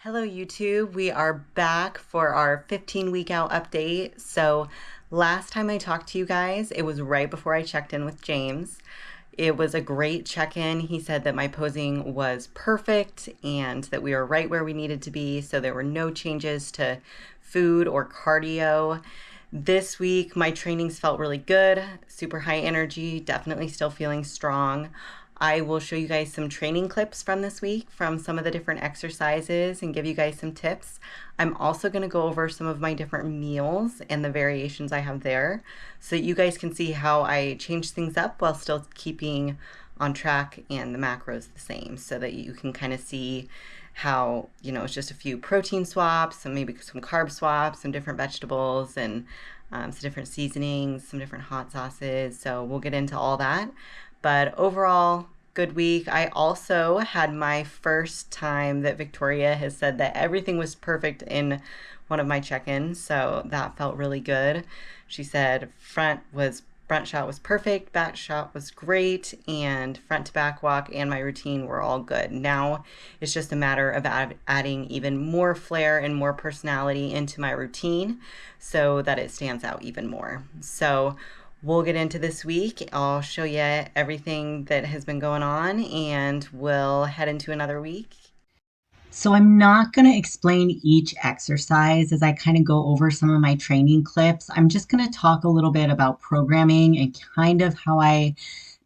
Hello YouTube, we are back for our 15-week out update. So last time I talked to you guys, it was right before I checked in with James. It was a great check-in. He said that my posing was perfect and that we were right where we needed to be, so there were no changes to food or cardio. This week, my trainings felt really good, super high energy, definitely still feeling strong. I will show you guys some training clips from this week from some of the different exercises and give you guys some tips. I'm also going to go over some of my different meals and the variations I have there so that you guys can see how I change things up while still keeping on track and the macros the same, so that you can kind of see how, it's just a few protein swaps and maybe some carb swaps, some different vegetables, and some different seasonings, some different hot sauces. So we'll get into all that. But overall, good week. I also had my first time that Victoria has said that everything was perfect in one of my check-ins, so that felt really good. She said front shot was perfect, back shot was great, and front to back walk and my routine were all good. Now it's just a matter of adding even more flair and more personality into my routine so that it stands out even more. So we'll get into this week. I'll show you everything that has been going on and we'll head into another week. So I'm not going to explain each exercise as I kind of go over some of my training clips. I'm just going to talk a little bit about programming and kind of how I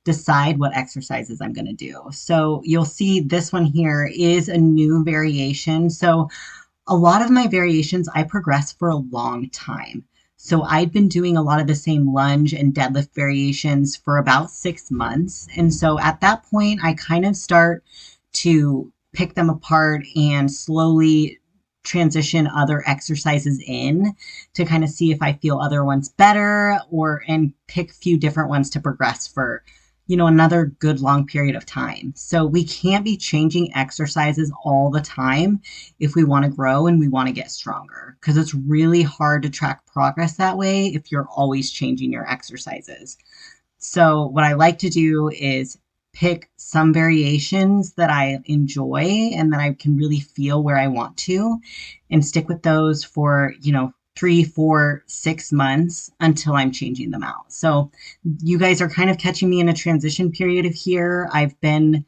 decide what exercises I'm going to do. So you'll see this one here is a new variation. So a lot of my variations I progress for a long time. So I'd been doing a lot of the same lunge and deadlift variations for about 6 months. And so at that point, I kind of start to pick them apart and slowly transition other exercises in to kind of see if I feel other ones better, or and pick a few different ones to progress for another good long period of time. So we can't be changing exercises all the time if we want to grow and we want to get stronger, because it's really hard to track progress that way if you're always changing your exercises. So what I like to do is pick some variations that I enjoy and that I can really feel where I want to, and stick with those for, 3, 4, 6 months until I'm changing them out. So you guys are kind of catching me in a transition period of here. I've been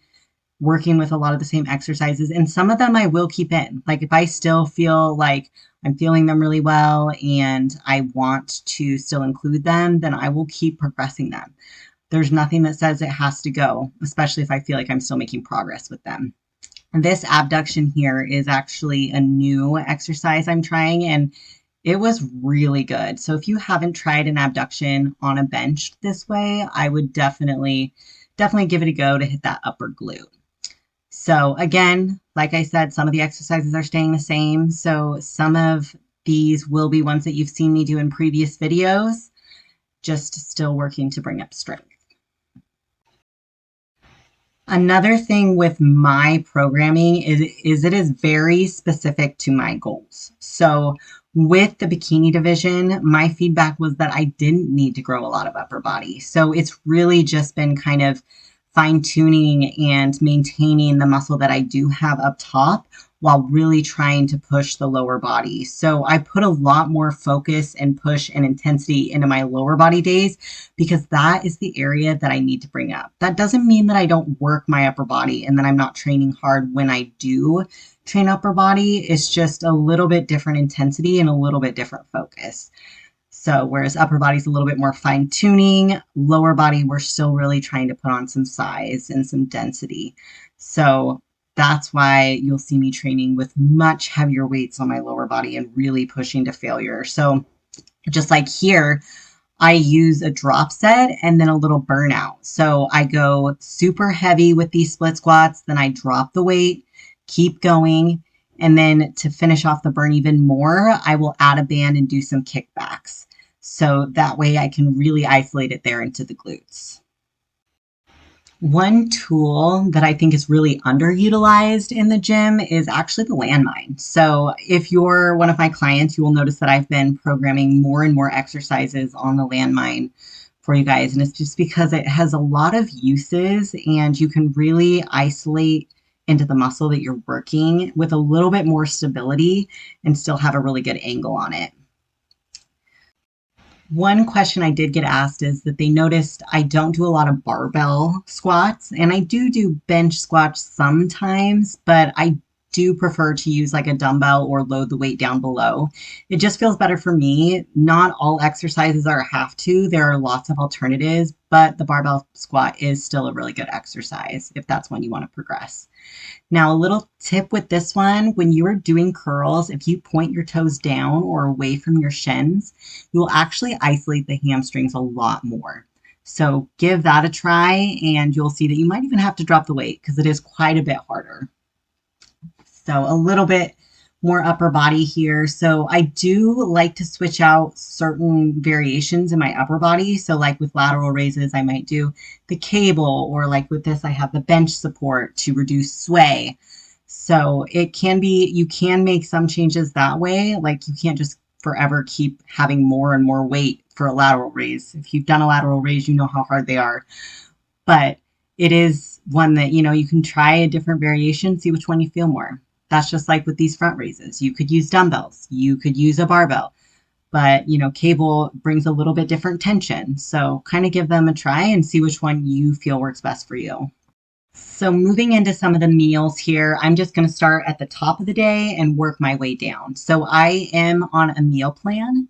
working with a lot of the same exercises, and some of them I will keep in. Like if I still feel like I'm feeling them really well and I want to still include them, then I will keep progressing them. There's nothing that says it has to go, especially if I feel like I'm still making progress with them. And this abduction here is actually a new exercise I'm trying, and it was really good. So if you haven't tried an abduction on a bench this way, I would definitely give it a go to hit that upper glute. So again, like I said, some of the exercises are staying the same. So some of these will be ones that you've seen me do in previous videos, just still working to bring up strength. Another thing with my programming is it is very specific to my goals. So with the bikini division, my feedback was that I didn't need to grow a lot of upper body. So it's really just been kind of fine tuning and maintaining the muscle that I do have up top while really trying to push the lower body. So I put a lot more focus and push and intensity into my lower body days, because that is the area that I need to bring up. That doesn't mean that I don't work my upper body and that I'm not training hard when I do train upper body. It's just a little bit different intensity and a little bit different focus. So whereas upper body's a little bit more fine tuning, lower body, we're still really trying to put on some size and some density. So that's why you'll see me training with much heavier weights on my lower body and really pushing to failure. So just like here, I use a drop set and then a little burnout. So I go super heavy with these split squats, then I drop the weight, keep going. And then to finish off the burn even more, I will add a band and do some kickbacks. So that way I can really isolate it there into the glutes. One tool that I think is really underutilized in the gym is actually the landmine. So if you're one of my clients, you will notice that I've been programming more and more exercises on the landmine for you guys. And it's just because it has a lot of uses and you can really isolate into the muscle that you're working with a little bit more stability and still have a really good angle on it. One question I did get asked is that they noticed I don't do a lot of barbell squats, and I do bench squats sometimes, but I do prefer to use like a dumbbell or load the weight down below. It just feels better for me. Not all exercises are a have to. There are lots of alternatives, but the barbell squat is still a really good exercise if that's one you want to progress. Now, a little tip with this one, when you are doing curls, if you point your toes down or away from your shins, you will actually isolate the hamstrings a lot more. So give that a try and you'll see that you might even have to drop the weight because it is quite a bit harder. So a little bit more upper body here. So I do like to switch out certain variations in my upper body. So like with lateral raises, I might do the cable, or like with this, I have the bench support to reduce sway. So it can be, you can make some changes that way. Like you can't just forever keep having more and more weight for a lateral raise. If you've done a lateral raise, you know how hard they are. But it is one that, you can try a different variation, see which one you feel more. That's just like with these front raises. You could use dumbbells, you could use a barbell, but cable brings a little bit different tension. So kind of give them a try and see which one you feel works best for you. So moving into some of the meals here, I'm just going to start at the top of the day and work my way down. So I am on a meal plan,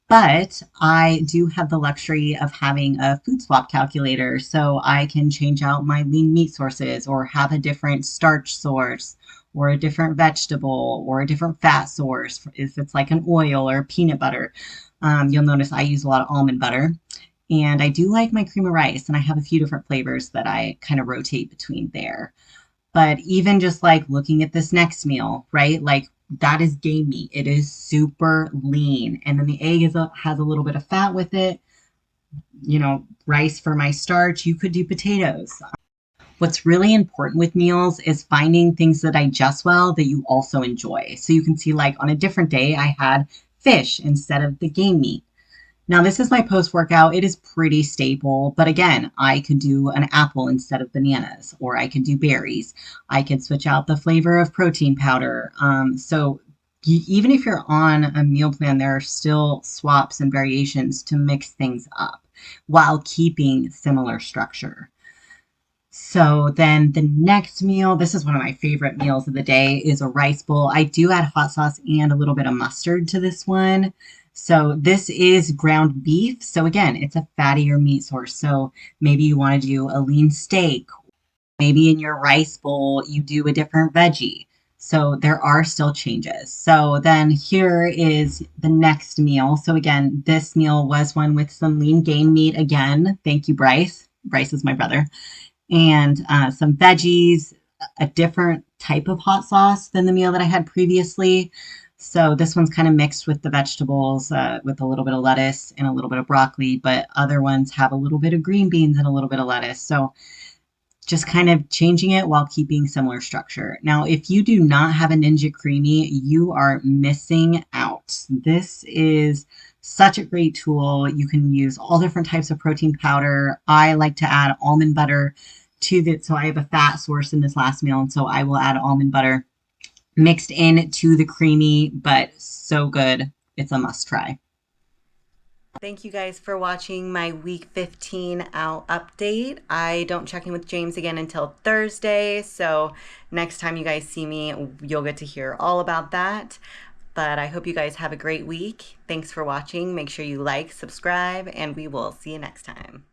but I do have the luxury of having a food swap calculator, so I can change out my lean meat sources or have a different starch source or a different vegetable or a different fat source if it's like an oil or peanut butter. You'll notice I use a lot of almond butter. And I do like my cream of rice, and I have a few different flavors that I kind of rotate between there. But even just like looking at this next meal, right? Like that is game meat. It is super lean. And then the egg has a little bit of fat with it. Rice for my starch. You could do potatoes. What's really important with meals is finding things that digest well that you also enjoy. So you can see, like on a different day, I had fish instead of the game meat. Now, this is my post workout. It is pretty staple, but again, I could do an apple instead of bananas, or I could do berries. I could switch out the flavor of protein powder. So even if you're on a meal plan, there are still swaps and variations to mix things up while keeping similar structure. So then the next meal, this is one of my favorite meals of the day, is a rice bowl. I do add hot sauce and a little bit of mustard to this one. So this is ground beef. So again, it's a fattier meat source. So maybe you want to do a lean steak. Maybe in your rice bowl, you do a different veggie. So there are still changes. So then here is the next meal. So again, this meal was one with some lean game meat again. Thank you, Bryce. Bryce is my brother. And some veggies, a different type of hot sauce than the meal that I had previously. So this one's kind of mixed with the vegetables with a little bit of lettuce and a little bit of broccoli, but other ones have a little bit of green beans and a little bit of lettuce. So just kind of changing it while keeping similar structure. Now, if you do not have a Ninja Creamy, you are missing out. This is such a great tool. You can use all different types of protein powder. I like to add almond butter to it. So I have a fat source in this last meal, and so I will add almond butter mixed in to the creamy, but so good. It's a must try. Thank you guys for watching my week 15 out update. I don't check in with James again until Thursday, so next time you guys see me, you'll get to hear all about that. But I hope you guys have a great week. Thanks for watching. Make sure you like, subscribe, and we will see you next time.